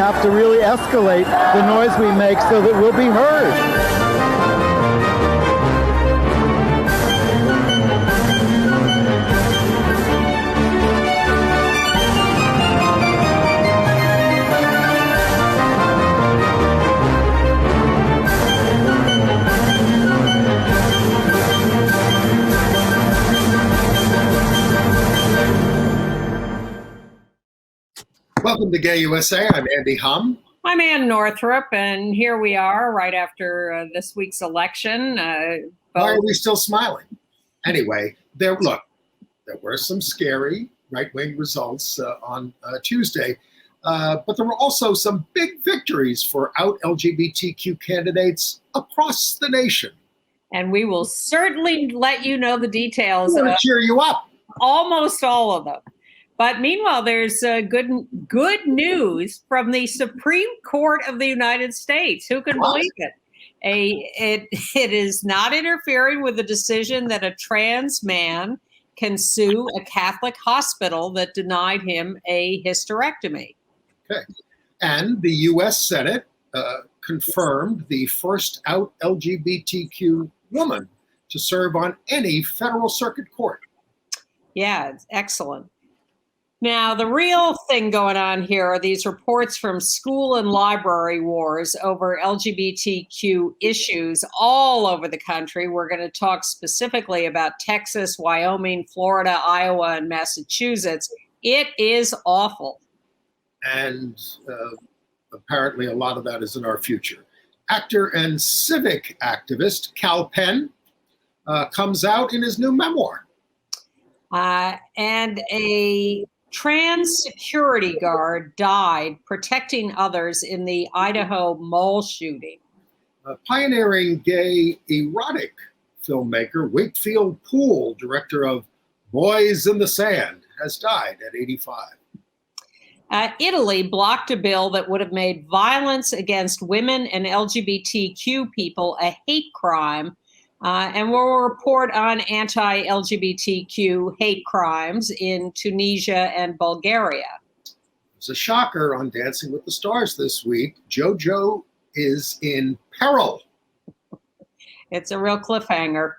have to really escalate the noise we make so that we'll be heard. Welcome to Gay USA. I'm Andy Hum. I'm Ann Northrup, and here we are right after this week's election. Why are we still smiling? Anyway, there were some scary right-wing results on Tuesday, but there were also some big victories for out LGBTQ candidates across the nation. And we will certainly let you know the details. I'm going to cheer you up. Almost all of them. But meanwhile, there's good news from the Supreme Court of the United States. Who can believe it? It is not interfering with the decision that a trans man can sue a Catholic hospital that denied him a hysterectomy. Okay. And the U.S. Senate confirmed the first out LGBTQ woman to serve on any federal circuit court. Yeah, it's excellent. Now, the real thing going on here are these reports from school and library wars over LGBTQ issues all over the country. We're going to talk specifically about Texas, Wyoming, Florida, Iowa, and Massachusetts. It is awful. And apparently a lot of that is in our future. Actor and civic activist Kal Penn comes out in his new memoir. And a trans security guard died protecting others in the Idaho mall shooting. Pioneering gay erotic filmmaker Wakefield Poole, director of Boys in the Sand, has died at 85. Italy blocked a bill that would have made violence against women and LGBTQ people a hate crime. And we'll report on anti-LGBTQ hate crimes in Tunisia and Bulgaria. It's a shocker on Dancing with the Stars this week. JoJo is in peril. It's a real cliffhanger,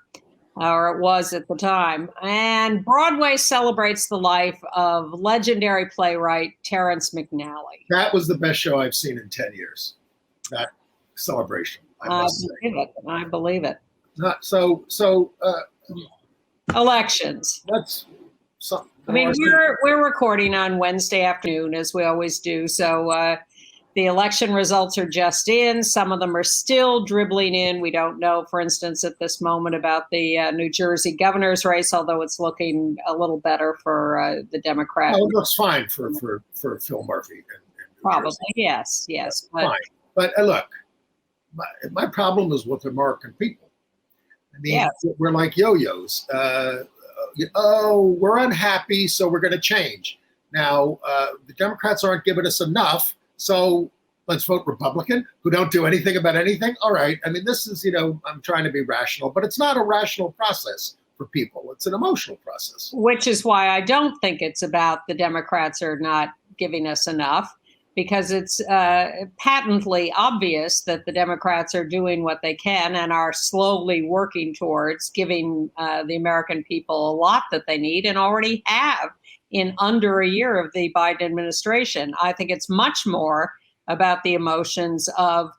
or it was at the time. And Broadway celebrates the life of legendary playwright Terrence McNally. That was the best show I've seen in 10 years. That celebration, I must say. I believe it. Not elections. That's something. I mean, we're recording on Wednesday afternoon, as we always do. So the election results are just in. Some of them are still dribbling in. We don't know, for instance, at this moment about the New Jersey governor's race, although it's looking a little better for the Democrat. Oh, it looks fine for Phil Murphy. Probably, yes. Fine. But look, my problem is with American people. I mean, We're like yo-yos. We're unhappy, so we're going to change. Now, the Democrats aren't giving us enough, so let's vote Republican, who don't do anything about anything. All right. I mean, this is, I'm trying to be rational, but it's not a rational process for people. It's an emotional process. Which is why I don't think it's about the Democrats are not giving us enough. Because it's patently obvious that the Democrats are doing what they can and are slowly working towards giving the American people a lot that they need and already have in under a year of the Biden administration. I think it's much more about the emotions of,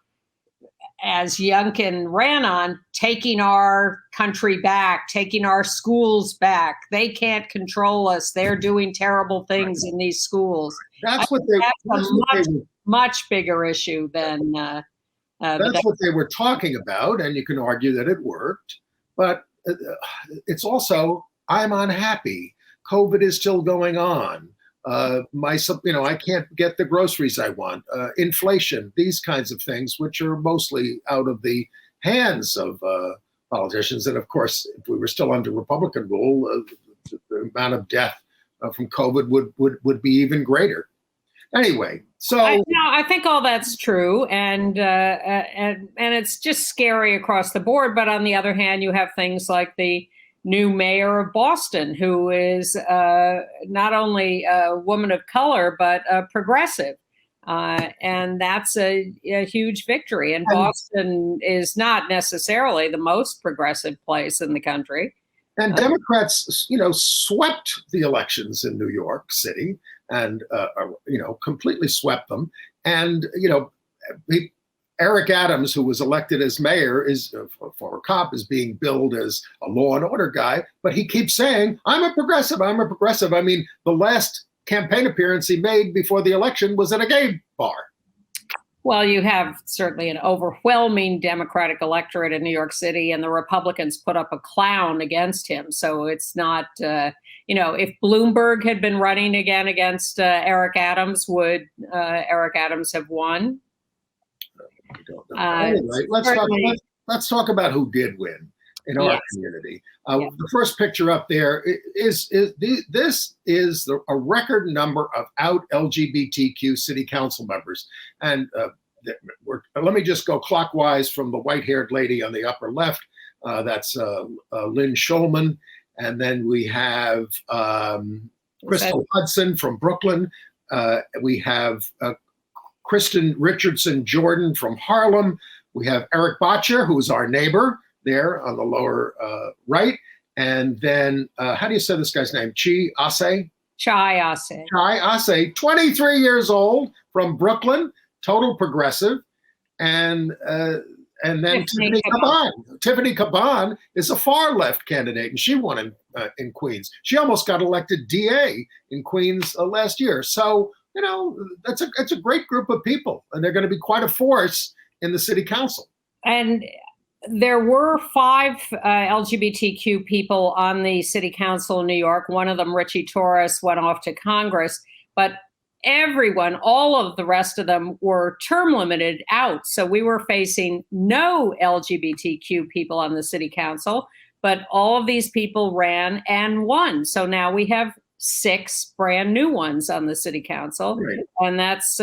as Youngkin ran on, taking our country back, taking our schools back. They can't control us. They're doing terrible things in these schools. That's much bigger issue than that's what they were talking about, and you can argue that it worked. But it's also, I'm unhappy. COVID is still going on. I can't get the groceries I want. Inflation, these kinds of things, which are mostly out of the hands of politicians. And of course, if we were still under Republican rule, the amount of death from COVID would be even greater. Anyway, so I think all that's true, and it's just scary across the board. But on the other hand, you have things like the new mayor of Boston, who is not only a woman of color but a progressive, And that's a huge victory. And Boston is not necessarily the most progressive place in the country. And Democrats, swept the elections in New York City and, completely swept them. And, Eric Adams, who was elected as mayor, is a former cop, is being billed as a law and order guy. But he keeps saying, I'm a progressive. I'm a progressive. I mean, the last campaign appearance he made before the election was at a gay bar. Well, you have certainly an overwhelming Democratic electorate in New York City, and the Republicans put up a clown against him. So it's not, if Bloomberg had been running again against Eric Adams, would Eric Adams have won? I don't know. Anyway, let's talk about who did win in our community. The first picture up there is a record number of out LGBTQ city council members. And let me just go clockwise from the white-haired lady on the upper left. That's Lynn Schulman. And then we have Crystal Hudson from Brooklyn. We have Kristen Richardson Jordan from Harlem. We have Eric Botcher, who's our neighbor there on the lower right. And then, how do you say this guy's name? Chai Ase? Chai Ase. Chai Ase, 23 years old from Brooklyn, total progressive. And then Tiffany Caban. Tiffany Caban is a far left candidate, and she won in Queens. She almost got elected DA in Queens last year. So, that's a great group of people, and they're going to be quite a force in the city council. And there were 5 LGBTQ people on the city council in New York. One of them, Richie Torres, went off to Congress, but everyone, all of the rest of them were term limited out. So we were facing no LGBTQ people on the city council, but all of these people ran and won. So now we have 6 brand new ones on the city council. Right. And that's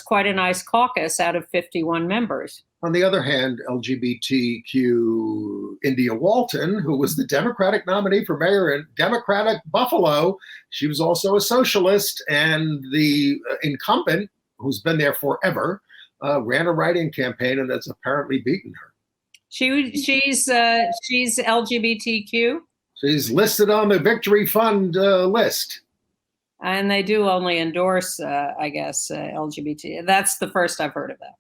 quite a nice caucus out of 51 members. On the other hand, LGBTQ India Walton, who was the Democratic nominee for mayor in Democratic Buffalo, she was also a socialist, and the incumbent, who's been there forever, ran a write-in campaign and has apparently beaten her. She's LGBTQ? She's listed on the Victory Fund list. And they do only endorse, LGBT. That's the first I've heard of that.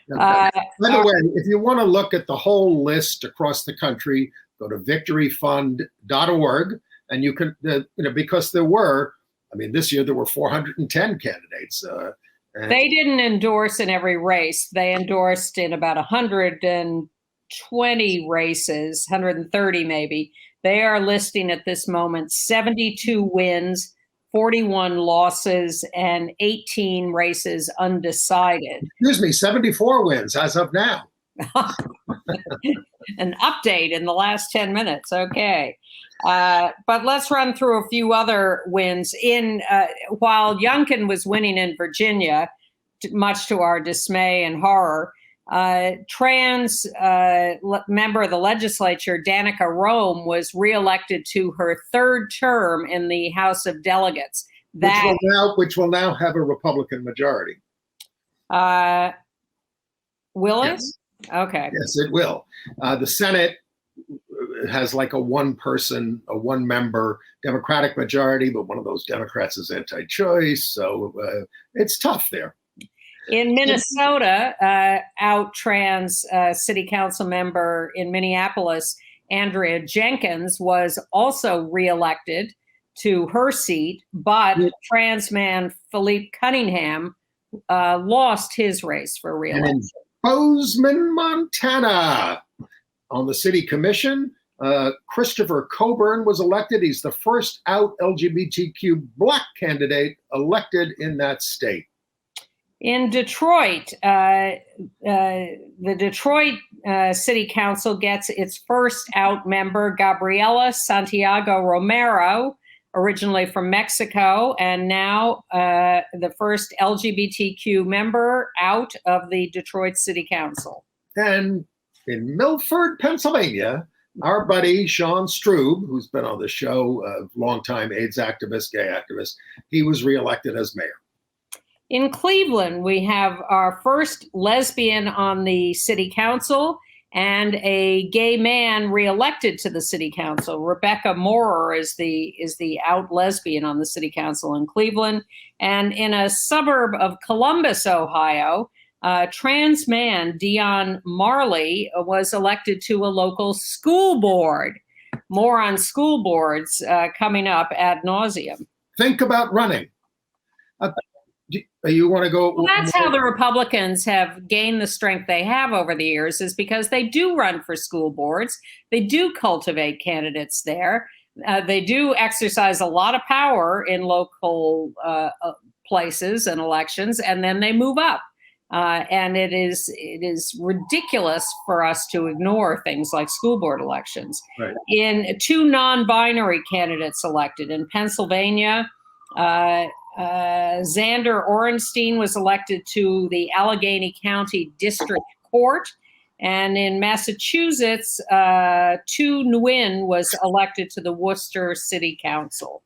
Okay. By the way, if you want to look at the whole list across the country, go to victoryfund.org, and you can, because this year there were 410 candidates. They didn't endorse in every race. They endorsed in about 120 races, 130 maybe. They are listing at this moment 72 wins, 41 losses, and 18 races undecided. Excuse me, 74 wins as of now. An update in the last 10 minutes. Okay. But let's run through a few other wins. While Youngkin was winning in Virginia, much to our dismay and horror, trans member of the legislature, Danica Rome, was reelected to her 3rd term in the House of Delegates. Which will now have a Republican majority. Will it? Yes. Okay. Yes, it will. The Senate has like a one-member Democratic majority, but one of those Democrats is anti-choice, so it's tough there. In Minnesota, out trans city council member in Minneapolis, Andrea Jenkins, was also reelected to her seat, but trans man Philippe Cunningham lost his race for reelection. And in Bozeman, Montana, on the city commission, Christopher Coburn was elected. He's the first out LGBTQ Black candidate elected in that state. In Detroit, the Detroit City Council gets its first out member, Gabriela Santiago Romero, originally from Mexico, and now the first LGBTQ member out of the Detroit City Council. And in Milford, Pennsylvania, our buddy Sean Strube, who's been on the show, a longtime AIDS activist, gay activist, he was reelected as mayor. In Cleveland, we have our first lesbian on the city council and a gay man reelected to the city council. Rebecca Moorer is the out lesbian on the city council in Cleveland. And in a suburb of Columbus, Ohio, trans man Dion Marley was elected to a local school board. More on school boards coming up ad nauseum. Think about running. You want to go? Well, that's how the Republicans have gained the strength they have over the years, is because they do run for school boards. They do cultivate candidates there. They do exercise a lot of power in local places and elections, and then they move up. And it is ridiculous for us to ignore things like school board elections. Right. In two non-binary candidates elected in Pennsylvania, Xander Orenstein was elected to the Allegheny County District Court. And in Massachusetts, Tu Nguyen was elected to the Worcester City Council.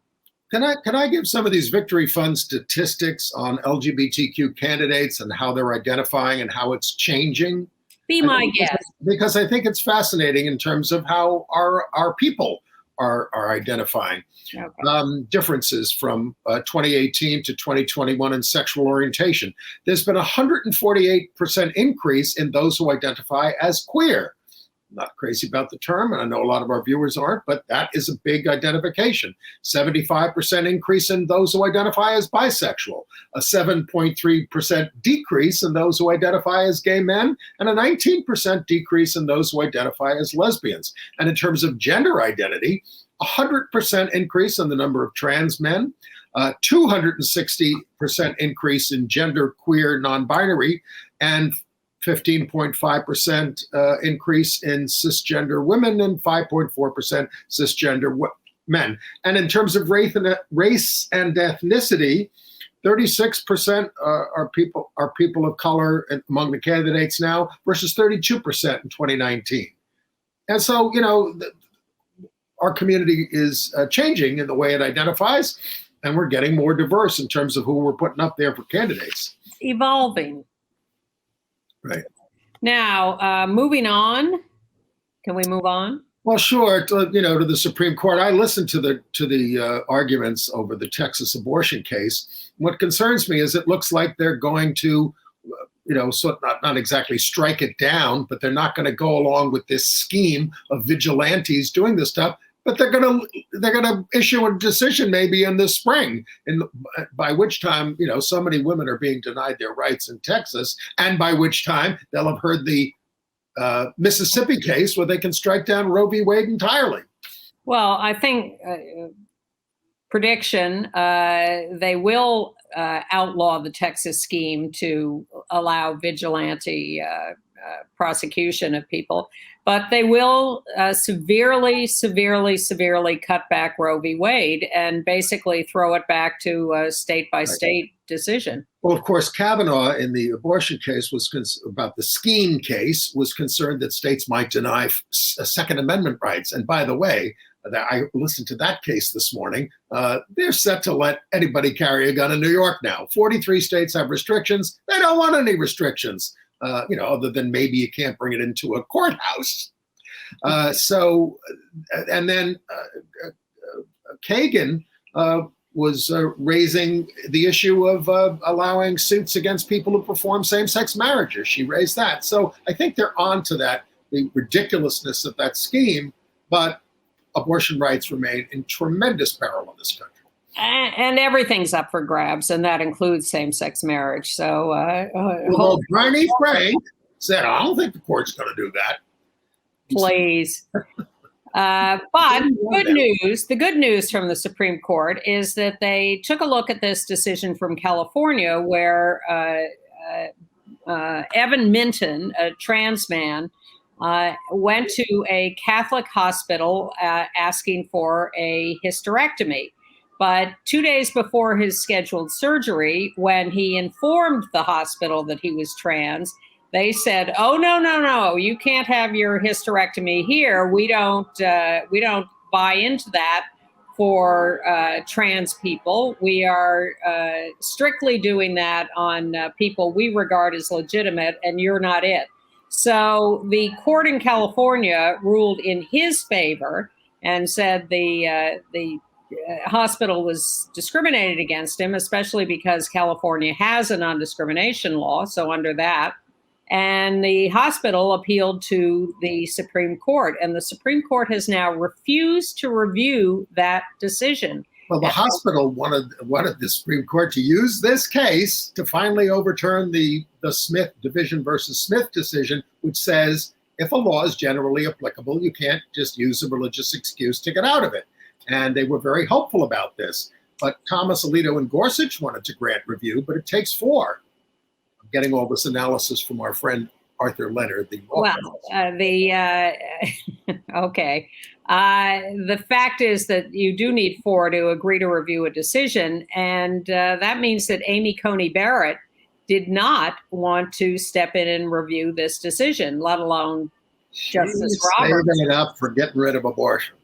Can I give some of these Victory Fund statistics on LGBTQ candidates and how they're identifying and how it's changing? Be my guest. Because I think it's fascinating in terms of how our people are identifying. Okay. Differences from 2018 to 2021 in sexual orientation. There's been a 148% increase in those who identify as queer. Not crazy about the term, and I know a lot of our viewers aren't, but that is a big identification. 75% increase in those who identify as bisexual, a 7.3% decrease in those who identify as gay men, and a 19% decrease in those who identify as lesbians. And in terms of gender identity, 100% increase in the number of trans men, 260% increase in gender queer non-binary, and 15.5% increase in cisgender women and 5.4% cisgender men. And in terms of race and ethnicity, 36% are people of color among the candidates now versus 32% in 2019. And so, our community is changing in the way it identifies, and we're getting more diverse in terms of who we're putting up there for candidates. Evolving. Right. Now, moving on. Can we move on? Well, sure. To the Supreme Court. I listened to the arguments over the Texas abortion case. What concerns me is it looks like they're going to, not exactly strike it down, but they're not going to go along with this scheme of vigilantes doing this stuff. But they're gonna issue a decision maybe in the spring, by which time so many women are being denied their rights in Texas, and by which time they'll have heard the Mississippi case where they can strike down Roe v. Wade entirely. Well, I think prediction they will outlaw the Texas scheme to allow vigilante prosecution of people, but they will severely cut back Roe v. Wade and basically throw it back to a state-by-state decision. Well, of course, Kavanaugh in the abortion case about the scheme case was concerned that states might deny Second Amendment rights. And by the way, I listened to that case this morning. They're set to let anybody carry a gun in New York now. 43 states have restrictions. They don't want any restrictions. Other than maybe you can't bring it into a courthouse. And then Kagan was raising the issue of allowing suits against people who perform same-sex marriages. She raised that. So I think they're on to that, the ridiculousness of that scheme, but abortion rights remain in tremendous peril in this country. And everything's up for grabs, and that includes same-sex marriage. So, Bernie Frank said, "I don't think the court's going to do that." Please, but good news. The good news from the Supreme Court is that they took a look at this decision from California, where Evan Minton, a trans man, went to a Catholic hospital asking for a hysterectomy. But 2 days before his scheduled surgery, when he informed the hospital that he was trans, they said, "Oh, no, you can't have your hysterectomy here. We don't buy into that for trans people. We are strictly doing that on people we regard as legitimate, and you're not it. So the court in California ruled in his favor and said the hospital was discriminated against him, especially because California has a non-discrimination law. So under that, and the hospital appealed to the Supreme Court, and the Supreme Court has now refused to review that decision. Well, the hospital wanted the Supreme Court to use this case to finally overturn the Smith Division versus Smith decision, which says if a law is generally applicable, you can't just use a religious excuse to get out of it. And they were very hopeful about this. But Thomas, Alito, and Gorsuch wanted to grant review, but it takes 4. I'm getting all this analysis from our friend Arthur Leonard, the law okay. The fact is that you do need 4 to agree to review a decision, and that means that Amy Coney Barrett did not want to step in and review this decision, let alone Justice Roberts. Saving it up for getting rid of abortion.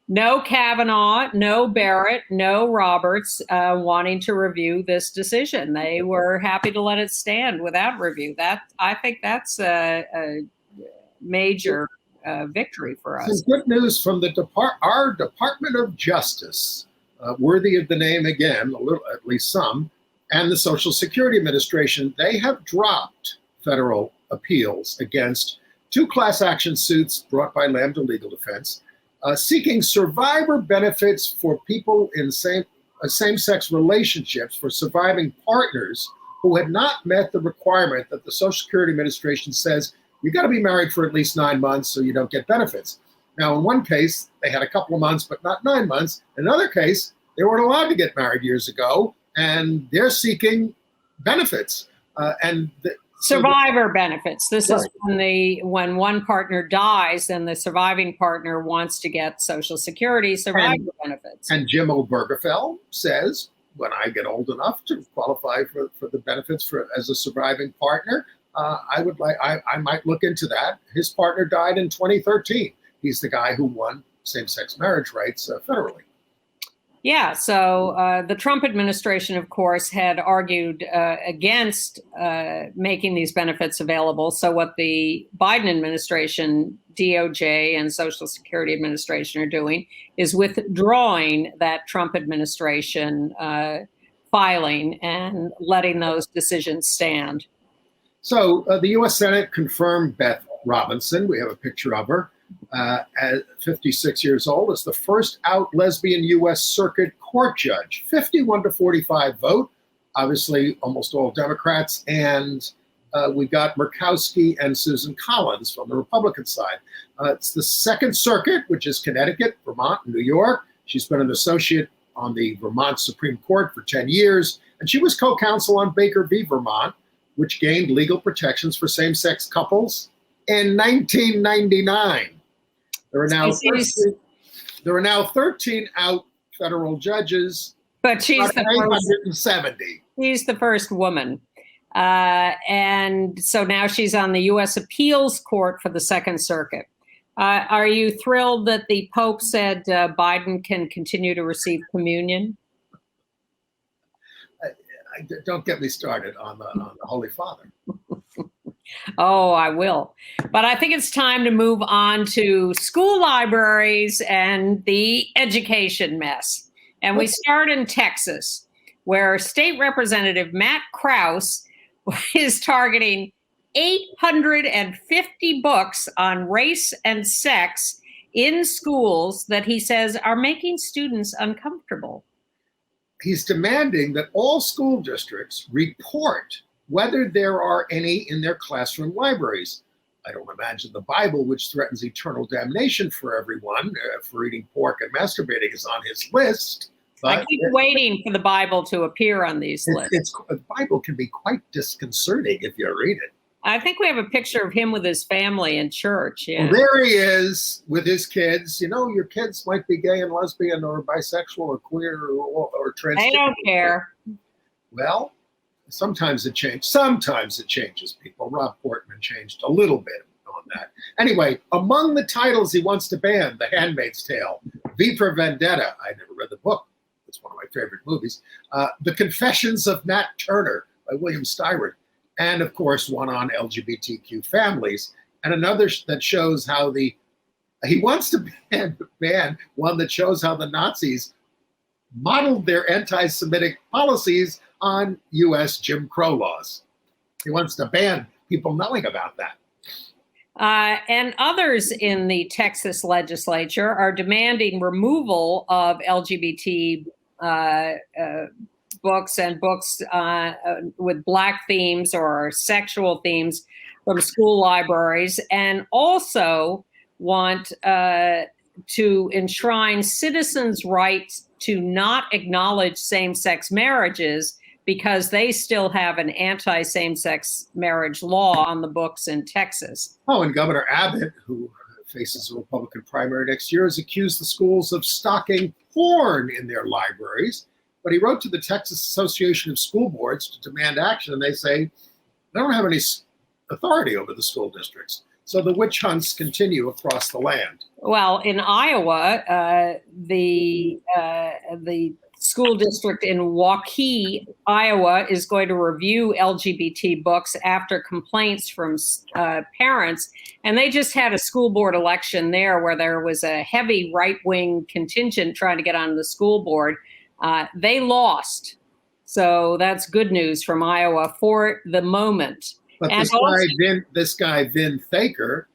No Kavanaugh, no Barrett, no Roberts wanting to review this decision. They were happy to let it stand without review. I think that's a major victory for us. Some good news from our Department of Justice, worthy of the name again, at least some, and the Social Security Administration. They have dropped federal appeals against 2 class action suits brought by Lambda Legal Defense, seeking survivor benefits for people in same-sex relationships for surviving partners who had not met the requirement that the Social Security Administration says you got to be married for at least 9 months so you don't get benefits. Now, in one case, they had a couple of months, but not 9 months. In another case, they weren't allowed to get married years ago, and they're seeking benefits. Survivor benefits. This is when one partner dies, then the surviving partner wants to get Social Security survivor benefits. And Jim Obergefell says, when I get old enough to qualify for the benefits as a surviving partner, I might look into that. His partner died in 2013. He's the guy who won same-sex marriage rights federally. Yeah, so the Trump administration, of course, had argued against making these benefits available. So what the Biden administration, DOJ, and Social Security Administration are doing is withdrawing that Trump administration filing and letting those decisions stand. So the U.S. Senate confirmed Beth Robinson. We have a picture of her. At 56 years old, is the first out lesbian U.S. Circuit Court judge. 51-45 vote, obviously almost all Democrats, and we got Murkowski and Susan Collins from the Republican side. It's the Second Circuit, which is Connecticut, Vermont, and New York. She's been an associate on the Vermont Supreme Court for 10 years, and she was co-counsel on Baker v. Vermont, which gained legal protections for same-sex couples in 1999. There are now 13 out federal judges, but she's the 870. She's the first woman, and so now she's on the U.S. Appeals Court for the Second Circuit. Are you thrilled that the Pope said Biden can continue to receive communion? Don't get me started on the Holy Father. Oh, I will. But I think it's time to move on to school libraries and the education mess. And we start in Texas, where State Representative Matt Krause is targeting 850 books on race and sex in schools that he says are making students uncomfortable. He's demanding that all school districts report whether there are any in their classroom libraries. I don't imagine the Bible, which threatens eternal damnation for everyone for eating pork and masturbating, is on his list. I keep waiting for the Bible to appear on these lists. The Bible can be quite disconcerting if you read it. I think we have a picture of him with his family in church. Yeah. Well, there he is with his kids. You know, your kids might be gay and lesbian or bisexual or queer or transgender. They don't care. Well, sometimes it changes. Sometimes it changes people. Rob Portman changed a little bit on that. Anyway, among the titles he wants to ban, The Handmaid's Tale, V for Vendetta. I never read the book. It's one of my favorite movies. The Confessions of Nat Turner by William Styron. And of course, one on LGBTQ families. And another that shows how he wants to ban one that shows how the Nazis modeled their anti-Semitic policies on U.S. Jim Crow laws. He wants to ban people knowing about that. And others in the Texas legislature are demanding removal of LGBT books and books with Black themes or sexual themes from school libraries, and also want to enshrine citizens' rights to not acknowledge same-sex marriages because they still have an anti-same-sex marriage law on the books in Texas. Oh, and Governor Abbott, who faces a Republican primary next year, has accused the schools of stocking porn in their libraries. But he wrote to the Texas Association of School Boards to demand action, and they say they don't have any authority over the school districts. So the witch hunts continue across the land. Well, in Iowa, the school district in Waukee, Iowa, is going to review LGBT books after complaints from parents. And they just had a school board election there where there was a heavy right-wing contingent trying to get on the school board. They lost. So that's good news from Iowa for the moment. But and this guy, Vin Thaker,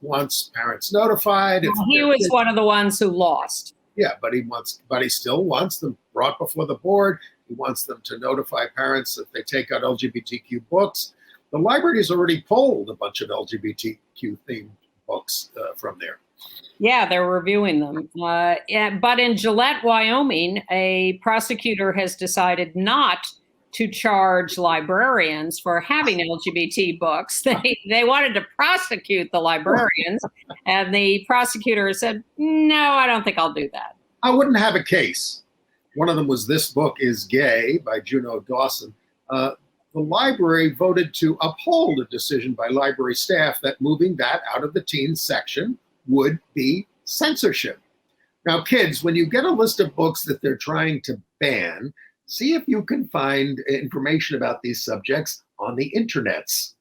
wants parents notified. He was one of the ones who lost. Yeah, but he still wants them brought before the board. He wants them to notify parents if they take out LGBTQ books. The library's already pulled a bunch of LGBTQ themed books from there. Yeah, they're reviewing them. But in Gillette, Wyoming, a prosecutor has decided not to charge librarians for having LGBT books. They wanted to prosecute the librarians, and the prosecutor said, no, I don't think I'll do that. I wouldn't have a case. One of them was This Book is Gay by Juno Dawson. The library voted to uphold a decision by library staff that moving that out of the teens section would be censorship. Now, kids, when you get a list of books that they're trying to ban, see if you can find information about these subjects on the internets.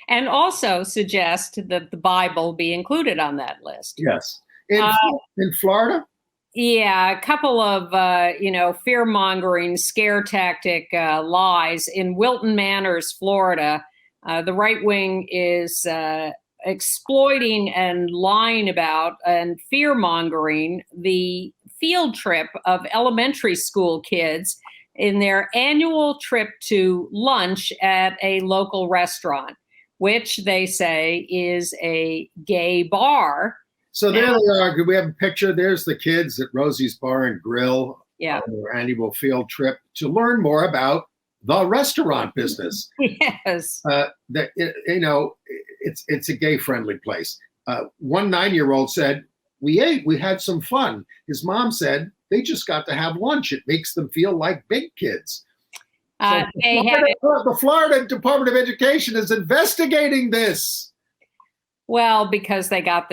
And also suggest that the Bible be included on that list. Yes. In Florida? Yeah, a couple of, fear-mongering, scare tactic lies. In Wilton Manors, Florida, the right wing is exploiting and lying about and fear-mongering the field trip of elementary school kids in their annual trip to lunch at a local restaurant, which they say is a gay bar. So there they are. We have a picture. There's the kids at Rosie's Bar and Grill on their annual field trip to learn more about the restaurant business. Yes. It's a gay-friendly place. One 9-year-old said, we ate, we had some fun. His mom said, they just got to have lunch. It makes them feel like big kids. The Florida Department of Education is investigating this. Well, because they got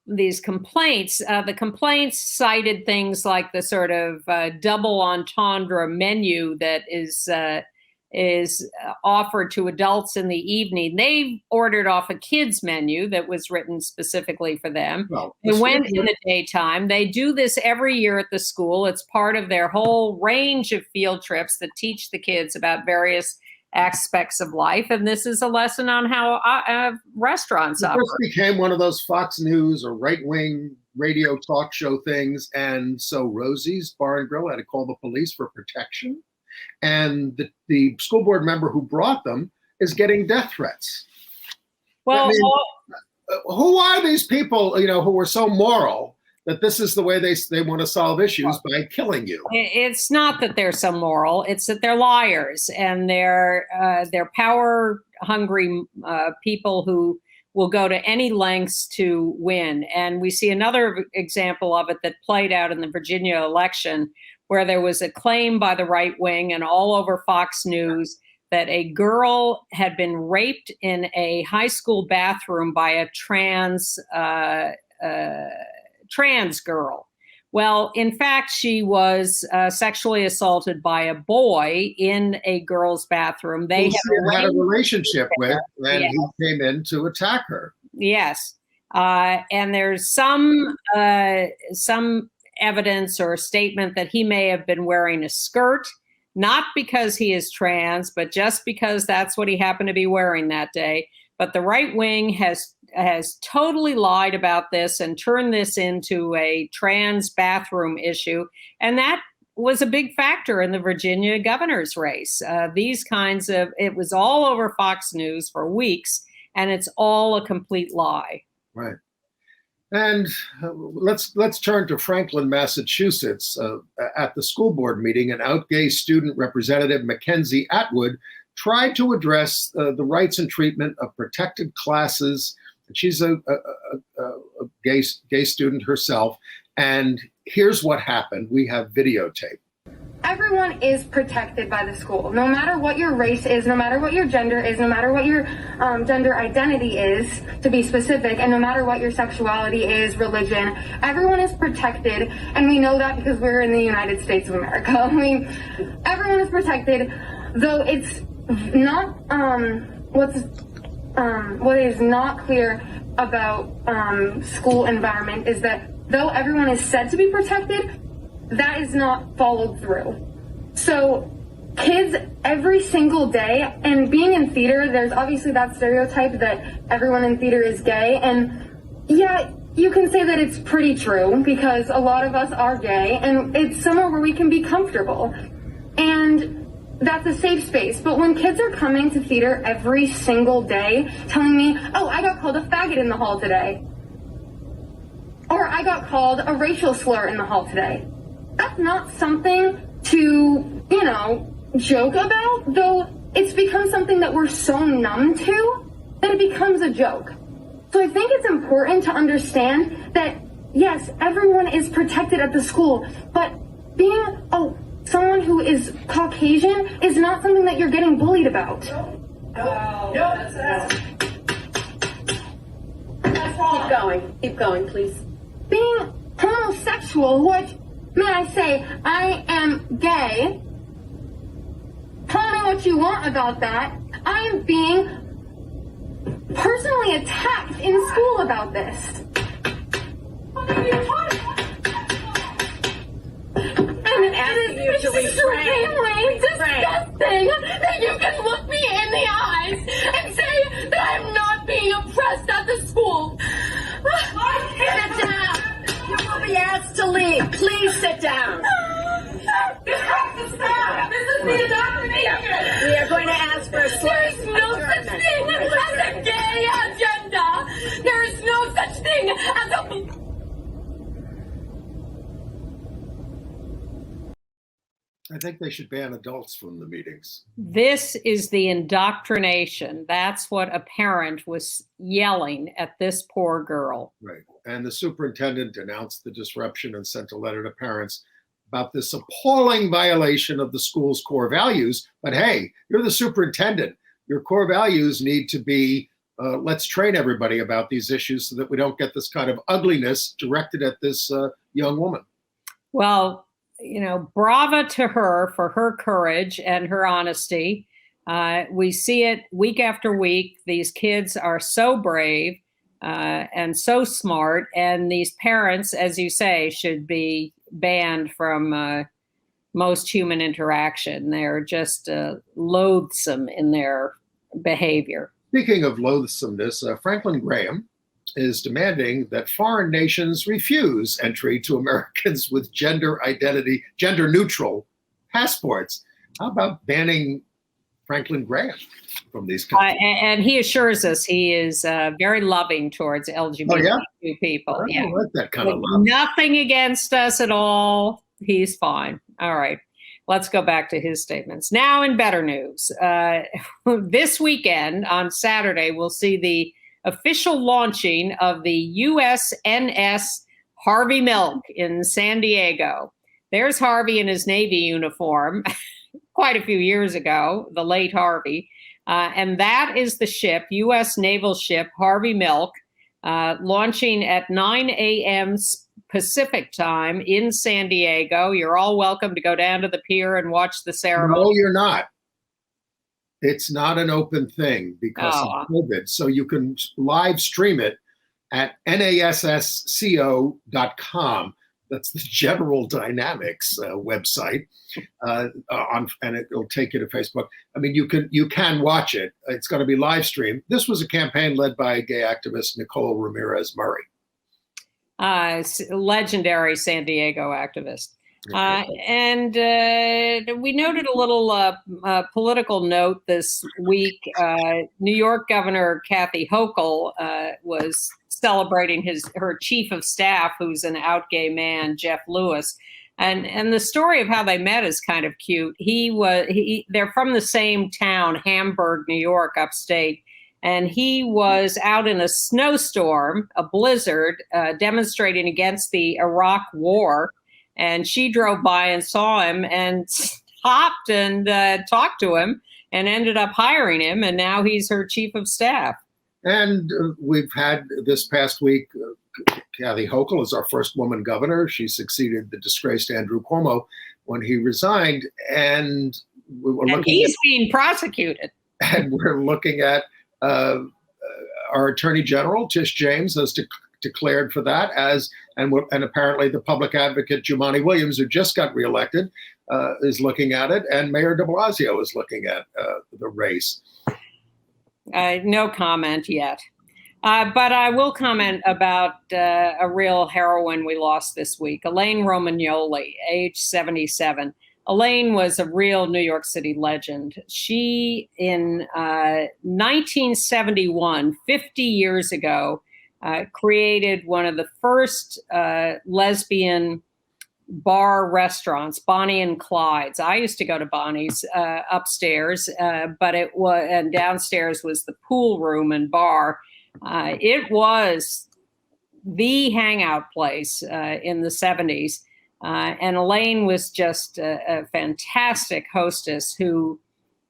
these complaints. The complaints cited things like the sort of double entendre menu that is offered to adults in the evening. They ordered off a kids menu that was written specifically for them. Well, they went in the daytime. They do this every year at the school. It's part of their whole range of field trips that teach the kids about various aspects of life. And this is a lesson on how restaurants operate. It became one of those Fox News or right-wing radio talk show things. And so Rosie's Bar and Grill had to call the police for protection. And the school board member who brought them is getting death threats. Well, who are these people, who are so moral that this is the way they want to solve issues by killing you? It's not that they're so moral. It's that they're liars and they're power-hungry people who will go to any lengths to win. And we see another example of it that played out in the Virginia election, where there was a claim by the right wing and all over Fox News that a girl had been raped in a high school bathroom by a trans trans girl. Well, in fact, she was sexually assaulted by a boy in a girl's bathroom. They had a relationship with, and he came in to attack her. Yes. And there's some evidence or statement that he may have been wearing a skirt, not because he is trans, but just because that's what he happened to be wearing that day. But the right wing has totally lied about this and turned this into a trans bathroom issue. And that was a big factor in the Virginia governor's race. It was all over Fox News for weeks, and it's all a complete lie. Right. And let's turn to Franklin, Massachusetts. At the school board meeting, an out gay student representative, Mackenzie Atwood, tried to address the rights and treatment of protected classes. She's a gay student herself. And here's what happened. We have videotape. Everyone is protected by the school, no matter what your race is, no matter what your gender is, no matter what your gender identity is, to be specific, and no matter what your sexuality is, religion, everyone is protected, and we know that because we're in the United States of America. Everyone is protected, though it's not, what is not clear about school environment is that though everyone is said to be protected, that is not followed through. So kids every single day, and being in theater, there's obviously that stereotype that everyone in theater is gay, and yeah, you can say that it's pretty true because a lot of us are gay, and it's somewhere where we can be comfortable, and that's a safe space. But when kids are coming to theater every single day telling me, oh, I got called a faggot in the hall today, or I got called a racial slur in the hall today, that's not something to, joke about, though it's become something that we're so numb to that it becomes a joke. So I think it's important to understand that, yes, everyone is protected at the school, but being someone who is Caucasian is not something that you're getting bullied about. Keep going, please. Being homosexual, which, may I say, I am gay. Tell me what you want about that. I am being personally attacked in school about this. And it is extremely disgusting that you can look me in the eyes and say that I'm not being oppressed at the school. Sit down. You will be asked to leave. Please sit down. This is the indoctrination. We are going to ask for a There is no such thing as a gay agenda. There is no such thing as a... I think they should ban adults from the meetings. This is the indoctrination. That's what a parent was yelling at this poor girl. Right. And the superintendent announced the disruption and sent a letter to parents about this appalling violation of the school's core values. But hey, you're the superintendent. Your core values need to be, let's train everybody about these issues so that we don't get this kind of ugliness directed at this young woman. Well, brava to her for her courage and her honesty. We see it week after week. These kids are so brave and so smart. And these parents, as you say, should be banned from most human interaction. They're just loathsome in their behavior. Speaking of loathsomeness, Franklin Graham is demanding that foreign nations refuse entry to Americans with gender neutral passports. How about banning Franklin Graham from these countries? And he assures us he is very loving towards LGBTQ people. I don't like that kind of love. Nothing against us at all. He's fine. All right. Let's go back to his statements. Now in better news. This weekend on Saturday, we'll see the official launching of the USNS Harvey Milk in San Diego. There's Harvey in his Navy uniform quite a few years ago, the late Harvey. And that is the ship, U.S. naval ship Harvey Milk, launching at 9 a.m. Pacific time in San Diego. You're all welcome to go down to the pier and watch the ceremony. No, you're not. It's not an open thing because of COVID. So you can live stream it at nassco.com. That's the General Dynamics website, and it'll take you to Facebook. I mean, you can watch it. It's going to be live streamed. This was a campaign led by gay activist Nicole Ramirez Murray, legendary San Diego activist. And we noted a little political note this week. New York Governor Kathy Hochul was celebrating her chief of staff, who's an out gay man, Jeff Lewis. And the story of how they met is kind of cute. They're from the same town, Hamburg, New York, upstate. And he was out in a snowstorm, a blizzard, demonstrating against the Iraq war. And she drove by and saw him and stopped and talked to him and ended up hiring him. And now he's her chief of staff. And we've had this past week, Kathy Hochul is our first woman governor. She succeeded the disgraced Andrew Cuomo when he resigned. And he's being prosecuted. And we're looking at our Attorney General, Tish James, has declared for that and apparently the public advocate Jumaane Williams, who just got reelected, is looking at it, and Mayor de Blasio is looking at the race. No comment yet, but I will comment about a real heroine we lost this week, Elaine Romagnoli, age 77. Elaine was a real New York City legend. She, in 1971, 50 years ago, created one of the first lesbian bar restaurants, Bonnie and Clyde's. I used to go to Bonnie's upstairs, and downstairs was the pool room and bar. It was the hangout place in the 70s. And Elaine was just a fantastic hostess who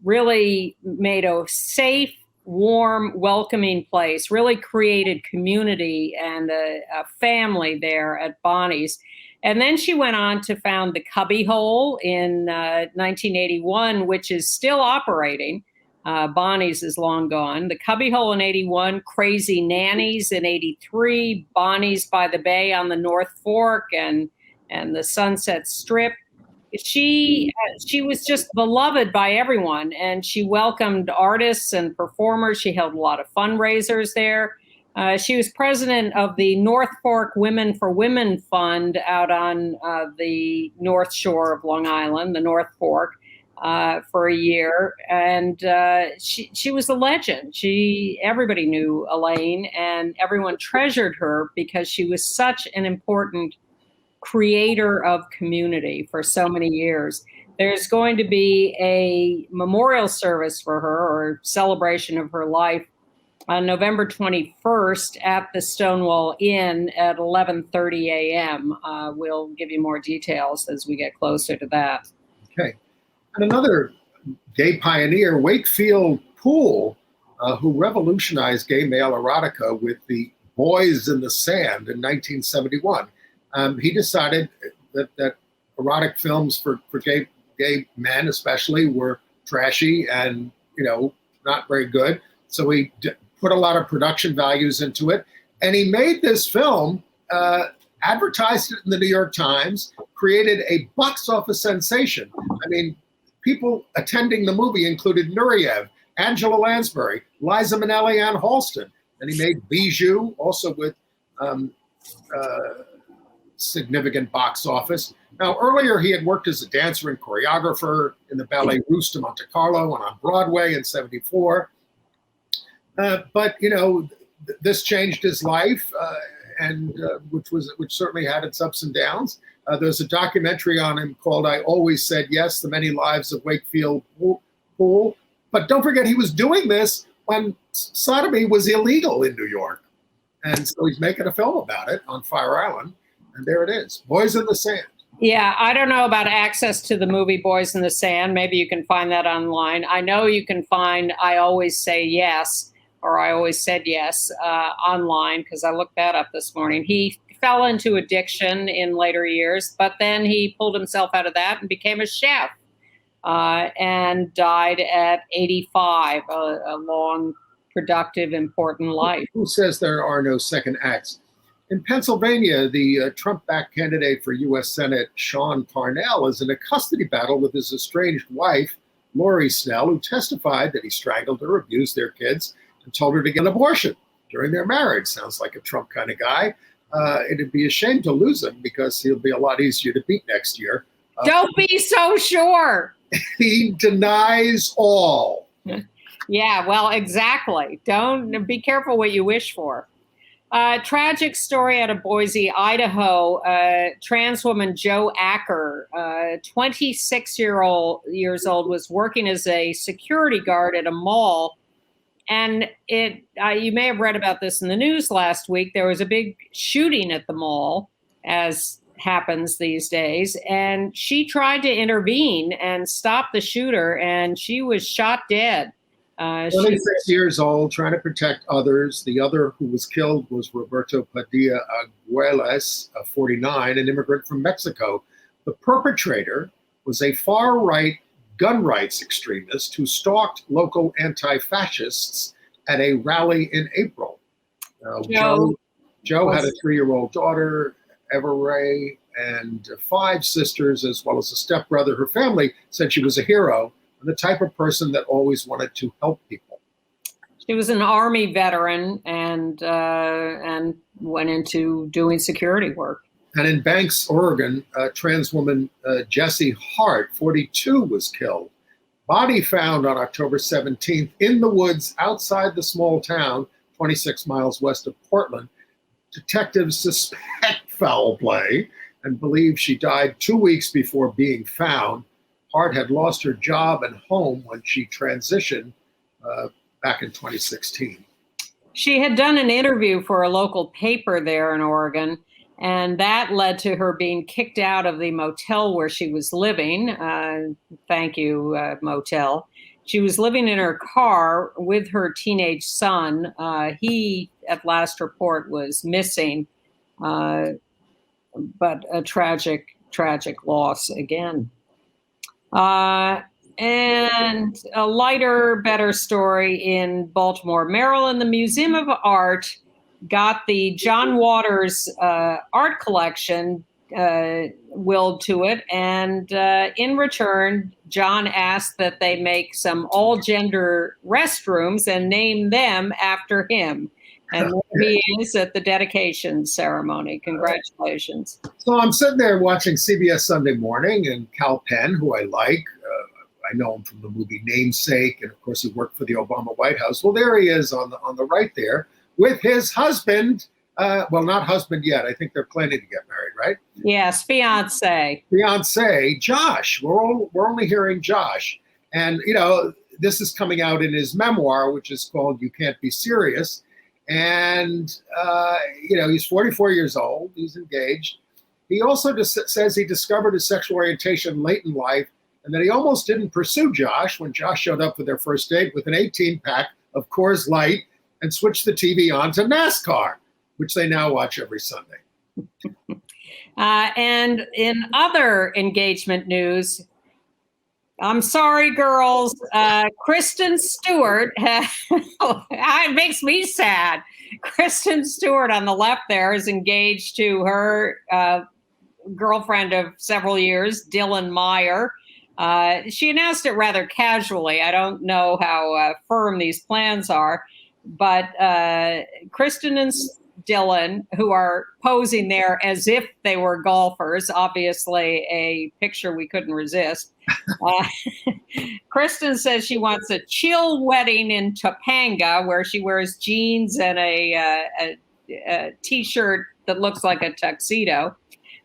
really made a safe, warm, welcoming place, really created community and a family there at Bonnie's. And then she went on to found the Cubby Hole in 1981, which is still operating. Bonnie's is long gone. The Cubby Hole in 81, Crazy Nannies in 83, Bonnie's by the Bay on the North Fork and the Sunset Strip. She was just beloved by everyone, and she welcomed artists and performers. She held a lot of fundraisers there. She was president of the North Fork Women for Women Fund out on the North Shore of Long Island, the North Fork, for a year. And she was a legend. Everybody knew Elaine, and everyone treasured her because she was such an important creator of community for so many years. There's going to be a memorial service for her, or celebration of her life, on November 21st at the Stonewall Inn at 11:30 a.m. We'll give you more details as we get closer to that. Okay. And another gay pioneer, Wakefield Poole, who revolutionized gay male erotica with the Boys in the Sand in 1971. He decided that erotic films for gay men especially were trashy and, not very good. So he put a lot of production values into it. And he made this film, advertised it in the New York Times, created a box office sensation. I mean, people attending the movie included Nureyev, Angela Lansbury, Liza Minnelli, Ann Halston. And he made Bijou, also with significant box office. Now, earlier he had worked as a dancer and choreographer in the Ballet Russe de Monte Carlo and on Broadway in '74. But this changed his life, which certainly had its ups and downs. There's a documentary on him called "I Always Said Yes: The Many Lives of Wakefield Poole." But don't forget, he was doing this when sodomy was illegal in New York, and so he's making a film about it on Fire Island. And there it is, Boys in the Sand. Yeah, I don't know about access to the movie Boys in the Sand. Maybe you can find that online. I know you can find I Always Say Yes, or I Always Said Yes online, because I looked that up this morning. He fell into addiction in later years, but then he pulled himself out of that and became a chef, and died at 85, a long, productive, important life. Who says there are no second acts? In Pennsylvania, the Trump-backed candidate for U.S. Senate, Sean Parnell, is in a custody battle with his estranged wife, Lori Snell, who testified that he strangled her, abused their kids, and told her to get an abortion during their marriage. Sounds like a Trump kind of guy. It'd be a shame to lose him because he'll be a lot easier to beat next year. Don't be so sure. He denies all. Yeah, well, exactly. Don't be careful what you wish for. Tragic story out of Boise, Idaho. Trans woman Jo Acker, 26 years old, was working as a security guard at a mall. And you may have read about this in the news last week. There was a big shooting at the mall, as happens these days. And she tried to intervene and stop the shooter, and she was shot dead. 26 years old, trying to protect others. The other who was killed was Roberto Padilla Aguiles, 49, an immigrant from Mexico. The perpetrator was a far-right gun rights extremist who stalked local anti-fascists at a rally in April. Joe had a 3-year-old daughter, Everray, and 5 sisters, as well as a stepbrother. Her family said she was a hero, the type of person that always wanted to help people. She was an Army veteran and went into doing security work. And in Banks, Oregon, trans woman Jessie Hart, 42, was killed. Body found on October 17th in the woods outside the small town, 26 miles west of Portland. Detectives suspect foul play and believe she died 2 weeks before being found. Hart had lost her job and home when she transitioned back in 2016. She had done an interview for a local paper there in Oregon, and that led to her being kicked out of the motel where she was living. Thank you, motel. She was living in her car with her teenage son. He, at last report, was missing, but a tragic loss again. And a lighter, better story in Baltimore, Maryland. The Museum of Art got the John Waters art collection willed to it. And in return, John asked that they make some all-gender restrooms and name them after him. And he is at the dedication ceremony. Congratulations. So I'm sitting there watching CBS Sunday Morning, and Kal Penn, who I like, I know him from the movie Namesake, and of course he worked for the Obama White House. Well, there he is on the right there with his husband. Well, not husband yet. I think they're planning to get married, right? Yes, fiance. Fiance, Josh. We're only hearing Josh, and this is coming out in his memoir, which is called "You Can't Be Serious." And, he's 44 years old. He's engaged. He also says he discovered his sexual orientation late in life and that he almost didn't pursue Josh when Josh showed up for their first date with an 18-pack of Coors Light and switched the TV on to NASCAR, which they now watch every Sunday. And in other engagement news, I'm sorry, girls. Kristen Stewart, it makes me sad. Kristen Stewart on the left there is engaged to her girlfriend of several years, Dylan Meyer. She announced it rather casually. I don't know how firm these plans are, but Kristen and Dylan, who are posing there as if they were golfers, obviously a picture we couldn't resist. Kristen says she wants a chill wedding in Topanga where she wears jeans and a t-shirt that looks like a tuxedo.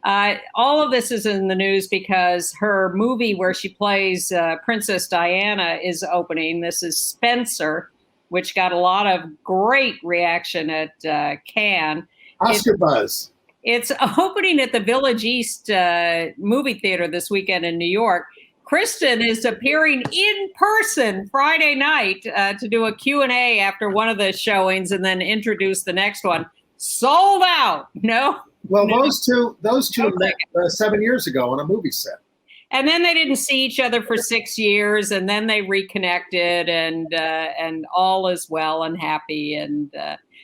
All of this is in the news because her movie where she plays Princess Diana is opening. This is Spencer, which got a lot of great reaction at Cannes. Oscar buzz. It's opening at the Village East movie theater this weekend in New York. Kristen is appearing in person Friday night to do a Q&A after one of the showings and then introduce the next one. Sold out. No Well, those two met 7 years ago on a movie set. And then they didn't see each other for 6 years, and then they reconnected, and all is well and happy.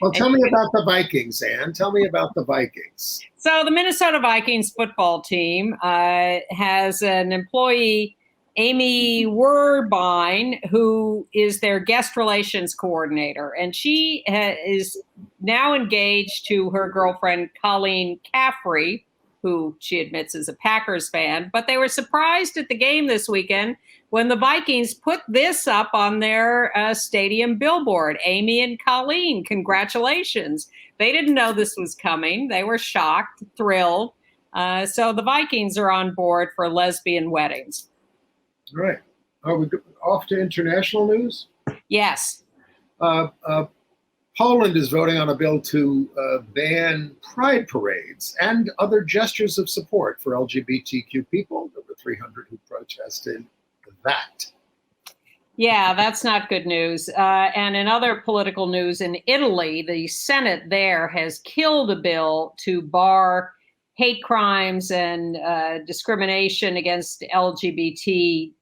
Well, tell me about the Vikings, Ann. Tell me about the Vikings. So the Minnesota Vikings football team has an employee, Amy Werbine, who is their guest relations coordinator. And she is now engaged to her girlfriend, Colleen Caffrey, who she admits is a Packers fan. But they were surprised at the game this weekend when the Vikings put this up on their stadium billboard. Amy and Colleen, congratulations. They didn't know this was coming. They were shocked, thrilled. So the Vikings are on board for lesbian weddings. Right. Are we off to international news? Yes. Poland is voting on a bill to ban pride parades and other gestures of support for LGBTQ people. There were 300 who protested that. Yeah, that's not good news. And in other political news, in Italy, the Senate there has killed a bill to bar hate crimes and discrimination against LGBTQ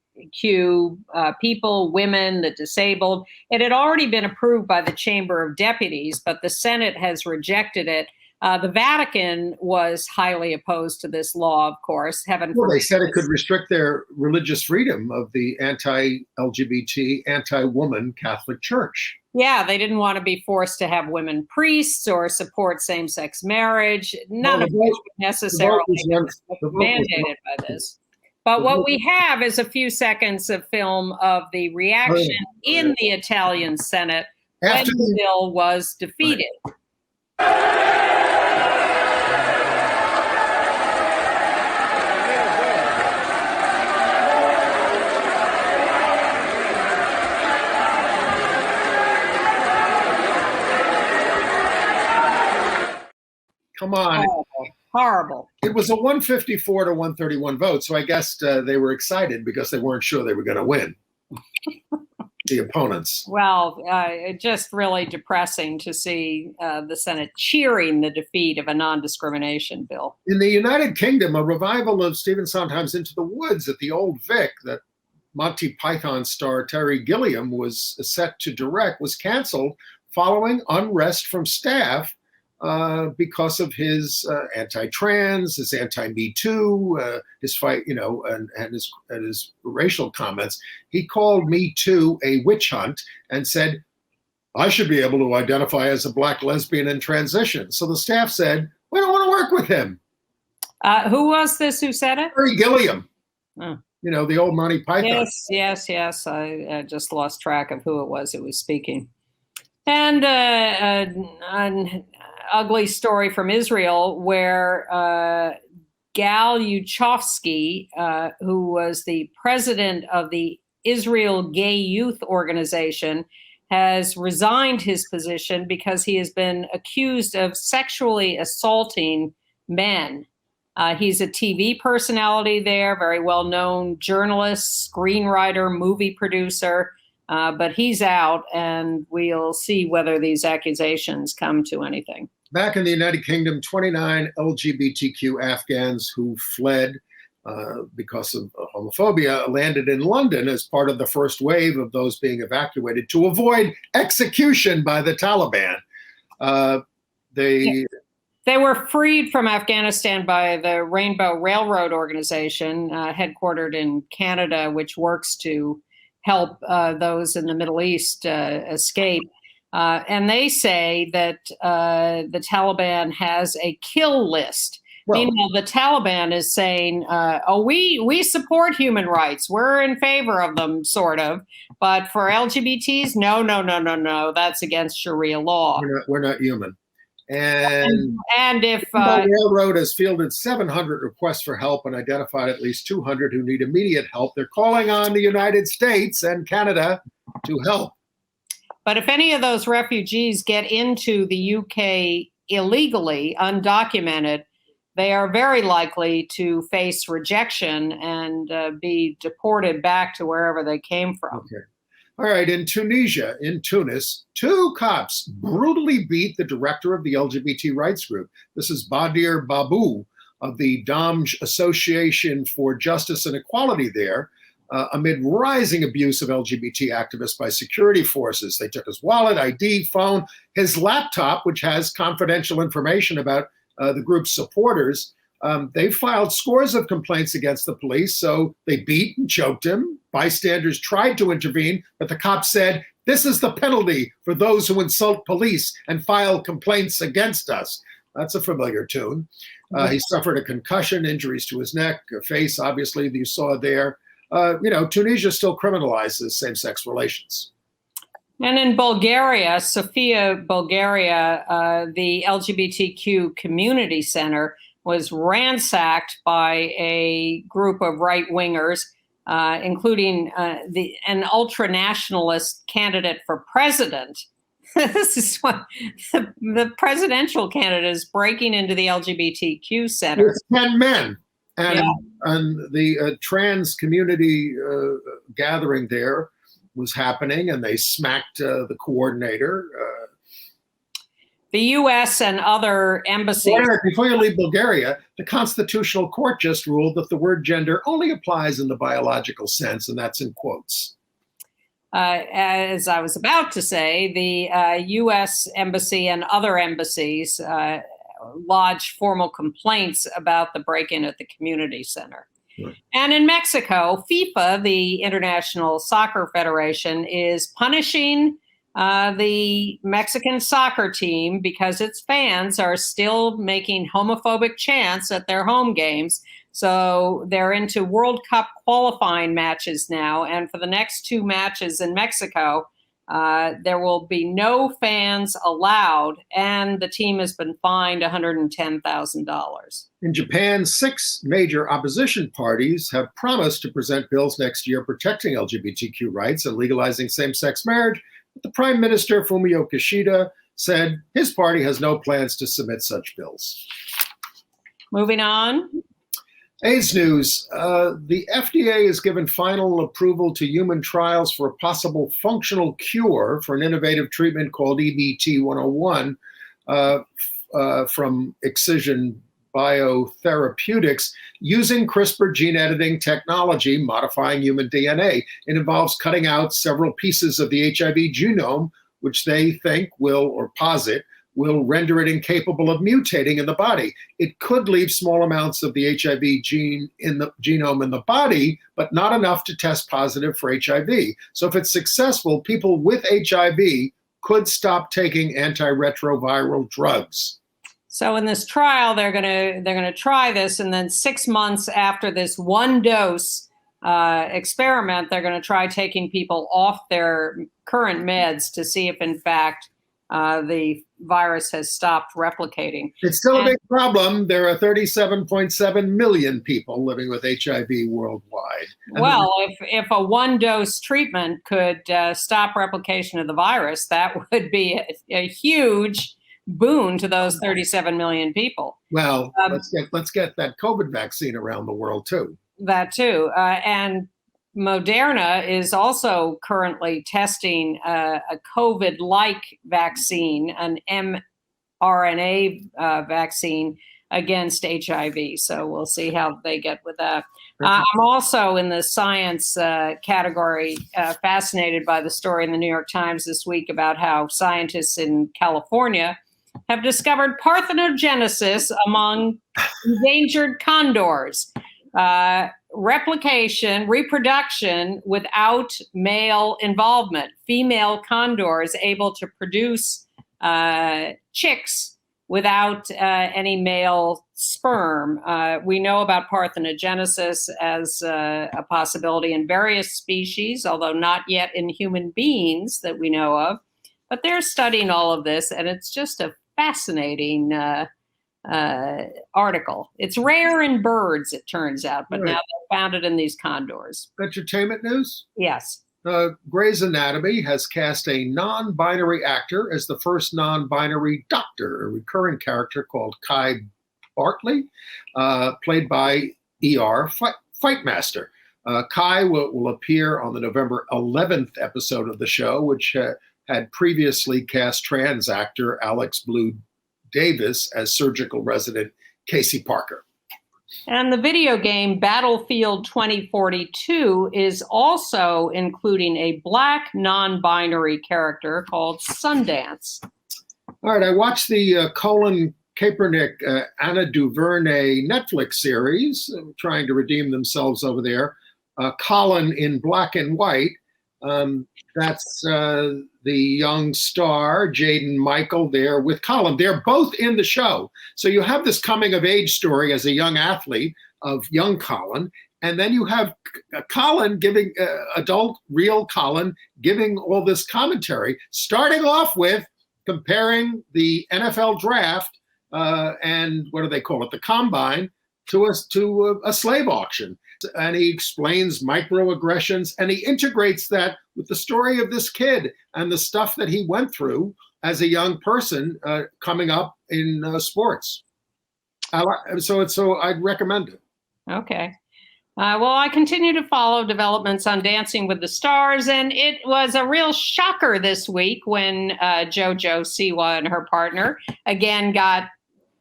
people, women, the disabled. It had already been approved by the Chamber of Deputies, but the Senate has rejected it. The Vatican was highly opposed to this law, of course. Well, they said it could restrict their religious freedom of the anti-LGBT, anti-woman Catholic Church. Yeah, they didn't want to be forced to have women priests or support same-sex marriage. None of which was necessarily mandated by this. But what we have is a few seconds of film of the reaction in the Italian Senate when the bill was defeated. Come on. Horrible. It was a 154 to 131 vote, so I guess they were excited because they weren't sure they were going to win. The opponents. Well, just really depressing to see the Senate cheering the defeat of a non-discrimination bill. In the United Kingdom, a revival of Stephen Sondheim's Into the Woods at the Old Vic that Monty Python star Terry Gilliam was set to direct was canceled following unrest from staff because of his anti-trans, his anti-Me Too, his fight, and his racial comments. He called Me Too a witch hunt and said, I should be able to identify as a Black lesbian in transition. So the staff said, we don't want to work with him. Who was this who said it? Terry Gilliam. Oh. The old Monty Python. Yes. I just lost track of who it was who was speaking. And an ugly story from Israel where Gal Yuchovsky, who was the president of the Israel Gay Youth Organization, has resigned his position because he has been accused of sexually assaulting men. He's a TV personality there, very well-known journalist, screenwriter, movie producer. But he's out, and we'll see whether these accusations come to anything. Back in the United Kingdom, 29 LGBTQ Afghans who fled because of homophobia landed in London as part of the first wave of those being evacuated to avoid execution by the Taliban. They were freed from Afghanistan by the Rainbow Railroad Organization, headquartered in Canada, which works to help those in the Middle East escape. And they say that the Taliban has a kill list. Well, meanwhile, the Taliban is saying, we support human rights. We're in favor of them, sort of. But for LGBTs, no, that's against Sharia law. We're not human. And if the railroad has fielded 700 requests for help and identified at least 200 who need immediate help, they're calling on the United States and Canada to help. But if any of those refugees get into the UK illegally, undocumented, they are very likely to face rejection and be deported back to wherever they came from. Okay. All right, in Tunisia, in Tunis, 2 cops brutally beat the director of the LGBT rights group. This is Badir Babu of the Damj Association for Justice and Equality there, amid rising abuse of LGBT activists by security forces. They took his wallet, ID, phone, his laptop, which has confidential information about the group's supporters. They filed scores of complaints against the police, so they beat and choked him. Bystanders tried to intervene, but the cops said, "This is the penalty for those who insult police and file complaints against us." That's a familiar tune. He suffered a concussion, injuries to his neck, face, obviously, that you saw there. Tunisia still criminalizes same-sex relations. And in Bulgaria, Sofia, Bulgaria, the LGBTQ community center was ransacked by a group of right-wingers, including an ultra-nationalist candidate for president. This is what the presidential candidate is breaking into the LGBTQ center. It's 10 men. And the trans community gathering there was happening, and they smacked the coordinator. The U.S. and other embassies. Before you leave Bulgaria, the Constitutional Court just ruled that the word gender only applies in the biological sense, and that's in quotes. As I was about to say, the U.S. embassy and other embassies lodged formal complaints about the break-in at the community center. Right. And in Mexico, FIFA, the International Soccer Federation, is punishing the Mexican soccer team because its fans are still making homophobic chants at their home games. So they're into World Cup qualifying matches now. And for the next 2 matches in Mexico, there will be no fans allowed. And the team has been fined $110,000. In Japan, 6 major opposition parties have promised to present bills next year protecting LGBTQ rights and legalizing same-sex marriage. But the Prime Minister, Fumio Kishida, said his party has no plans to submit such bills. Moving on. AIDS news. The FDA has given final approval to human trials for a possible functional cure for an innovative treatment called EBT-101 from Excision Biotherapeutics using CRISPR gene editing technology, modifying human DNA. It involves cutting out several pieces of the HIV genome, which they think will render it incapable of mutating in the body. It could leave small amounts of the HIV gene in the genome in the body, but not enough to test positive for HIV. So if it's successful, people with HIV could stop taking antiretroviral drugs. So in this trial, they're gonna try this, and then 6 months after this 1-dose experiment, they're gonna try taking people off their current meds to see if, in fact, the virus has stopped replicating. It's still a big problem. There are 37.7 million people living with HIV worldwide. Well, if a 1-dose treatment could stop replication of the virus, that would be a huge boon to those 37 million people. Well, let's get that COVID vaccine around the world too. That too, and Moderna is also currently testing a COVID-like vaccine, an mRNA vaccine against HIV. So we'll see how they get with that. I'm also in the science category fascinated by the story in the New York Times this week about how scientists in California have discovered parthenogenesis among endangered condors. Reproduction without male involvement. Female condors able to produce chicks without any male sperm. We know about parthenogenesis as a possibility in various species, although not yet in human beings that we know of. But they're studying all of this, and it's just a fascinating article. It's rare in birds, it turns out, but now they found it in these condors. Entertainment news? Yes. Grey's Anatomy has cast a non-binary actor as the first non-binary doctor, a recurring character called Kai Bartley, played by ER Fightmaster. Kai will appear on the November 11th episode of the show, which had previously cast trans actor Alex Blue Davis as surgical resident Casey Parker. And the video game Battlefield 2042 is also including a Black non-binary character called Sundance. All right, I watched the Colin Kaepernick, Anna DuVernay Netflix series, trying to redeem themselves over there. Colin in Black and White. That's the young star, Jaden Michael, there with Colin. They're both in the show. So you have this coming of age story as a young athlete of young Colin. And then you have Colin giving, adult, real Colin, giving all this commentary, starting off with comparing the NFL draft and what do they call it, the combine, to a slave auction. And he explains microaggressions, and he integrates that with the story of this kid and the stuff that he went through as a young person coming up in sports. So I'd recommend it. Okay. Well, I continue to follow developments on Dancing with the Stars, and it was a real shocker this week when JoJo Siwa and her partner again got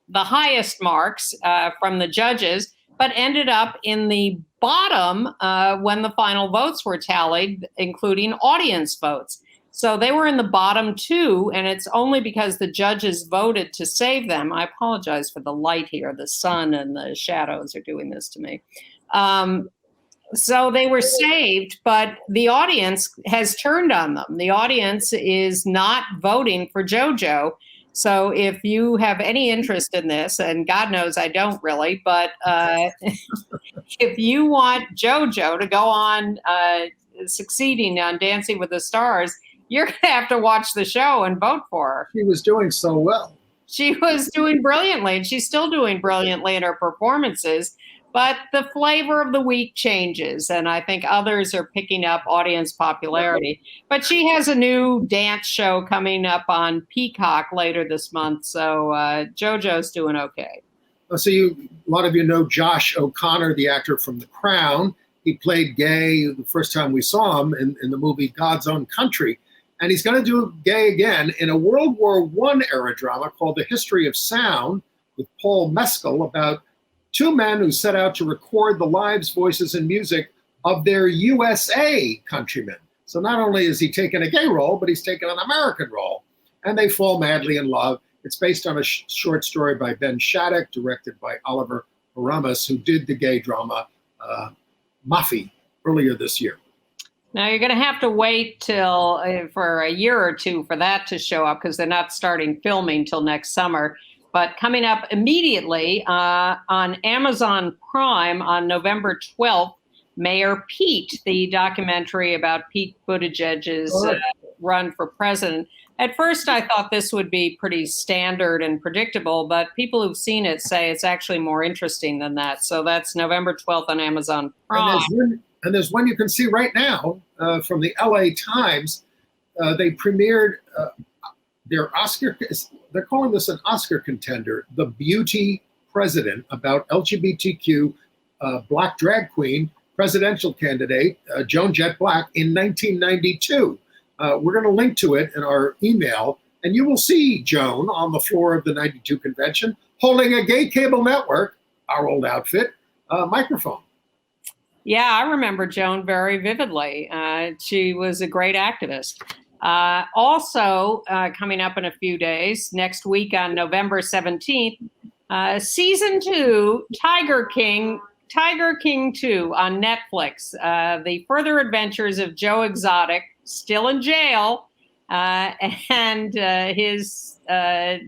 the highest marks from the judges, but ended up in the bottom when the final votes were tallied, including audience votes. So they were in the bottom two, and it's only because the judges voted to save them. I apologize for the light here. The sun and the shadows are doing this to me. So they were saved, but the audience has turned on them. The audience is not voting for JoJo. So if you have any interest in this, and God knows I don't really, but if you want JoJo to go on succeeding on Dancing with the Stars, you're going to have to watch the show and vote for her. She was doing so well. She was doing brilliantly, and she's still doing brilliantly in her performances. But the flavor of the week changes, and I think others are picking up audience popularity. But she has a new dance show coming up on Peacock later this month, so JoJo's doing okay. So a lot of you know Josh O'Connor, the actor from The Crown. He played gay the first time we saw him in the movie God's Own Country. And he's going to do gay again in a World War I era drama called The History of Sound with Paul Mescal about two men who set out to record the lives, voices, and music of their USA countrymen. So not only is he taking a gay role, but he's taking an American role. And they fall madly in love. It's based on a short story by Ben Shattuck, directed by Oliver Paramus, who did the gay drama Muffy earlier this year. Now you're going to have to wait till for a year or two for that to show up because they're not starting filming till next summer. But coming up immediately on Amazon Prime on November 12th, Mayor Pete, the documentary about Pete Buttigieg's run for president. At first, I thought this would be pretty standard and predictable, but people who've seen it say it's actually more interesting than that. So that's November 12th on Amazon Prime. And there's one you can see right now from the LA Times. They premiered their Oscar, they're calling this an Oscar contender, The Beauty President, about LGBTQ Black drag queen presidential candidate Joan Jett Black in 1992. We're going to link to it in our email, and you will see Joan on the floor of the 92 convention holding a gay cable network, our old outfit, microphone. Yeah, I remember Joan very vividly. She was a great activist. Also, coming up in a few days, next week on November 17th, season 2, Tiger King 2 on Netflix. The further adventures of Joe Exotic, still in jail, and his, I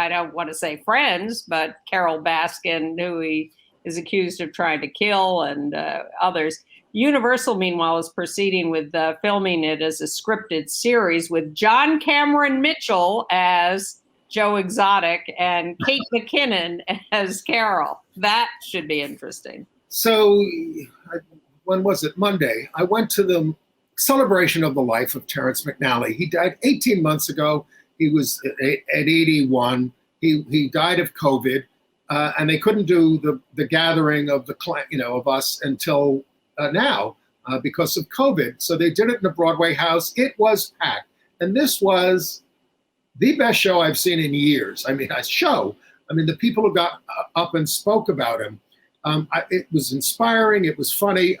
don't want to say friends, but Carol Baskin, who he is accused of trying to kill, and others. Universal, meanwhile, is proceeding with filming it as a scripted series with John Cameron Mitchell as Joe Exotic and Kate McKinnon as Carol. That should be interesting. So, when was it? Monday. I went to the celebration of the life of Terrence McNally. He died 18 months ago. He was at 81. He died of COVID. and they couldn't do the gathering of of us until now because of COVID. So they did it in the Broadway house. It was packed, and this was the best show I've seen in years. I mean, the people who got up and spoke about him. It was inspiring. It was funny.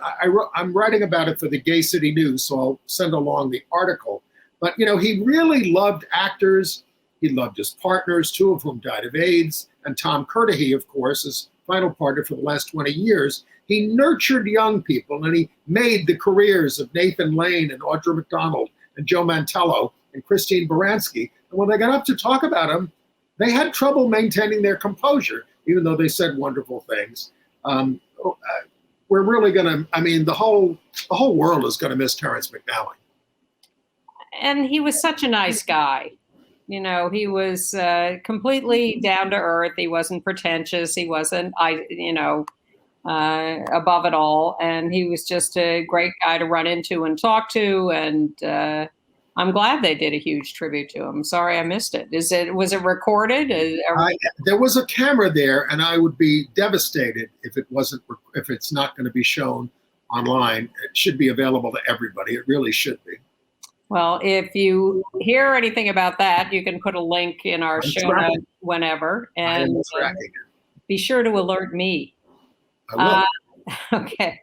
I'm writing about it for the Gay City News, so I'll send along the article. But, he really loved actors. He loved his partners, 2 of whom died of AIDS. And Tom Curtahy, of course, his final partner for the last 20 years. He nurtured young people, and he made the careers of Nathan Lane and Audra McDonald and Joe Mantello and Christine Baranski. And when they got up to talk about him, they had trouble maintaining their composure, even though they said wonderful things. We're really going to, the whole world is going to miss Terrence McNally. And he was such a nice guy. He was completely down to earth. He wasn't pretentious. He wasn't, above it all. And he was just a great guy to run into and talk to. And I'm glad they did a huge tribute to him. Sorry I missed it. Was it recorded? There was a camera there, and I would be devastated if it's not going to be shown online. It should be available to everybody. It really should be. Well, if you hear anything about that, you can put a link in our show notes whenever, and be sure to alert me. I will. Okay.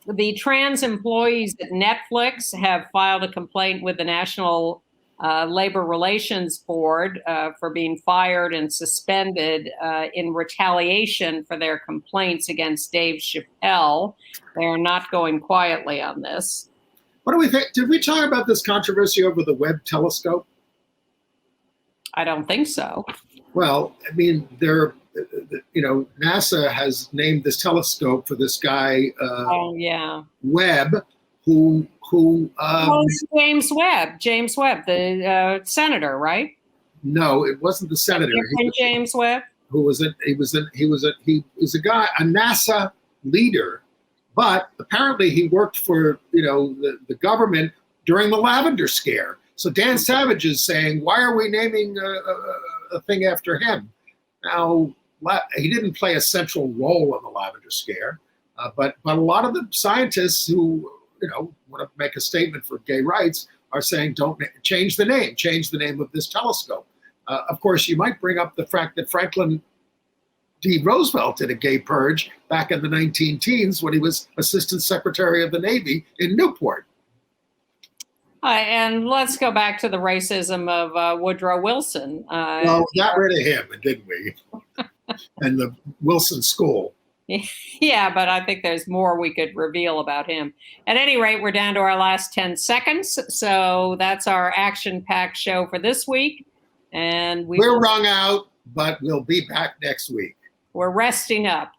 The trans employees at Netflix have filed a complaint with the National Labor Relations Board for being fired and suspended in retaliation for their complaints against Dave Chappelle. They are not going quietly on this. What do we think? Did we talk about this controversy over the Webb telescope? I don't think so. Well, NASA has named this telescope for this guy. Webb, who James Webb, the senator, right? No, it wasn't the senator. James Webb. He was a guy, a NASA leader, but apparently he worked for the government during the Lavender Scare. So Dan Savage is saying, why are we naming a thing after him? Now, he didn't play a central role in the Lavender Scare, but a lot of the scientists who want to make a statement for gay rights are saying, don't change the name of this telescope. Of course, you might bring up the fact that Franklin D. Roosevelt did a gay purge back in the 19-teens when he was Assistant Secretary of the Navy in Newport. And let's go back to the racism of Woodrow Wilson. Well, we got rid of him, didn't we? And the Wilson School. Yeah, but I think there's more we could reveal about him. At any rate, we're down to our last 10 seconds. So that's our action-packed show for this week. And we're wrung out, but we'll be back next week. We're resting up.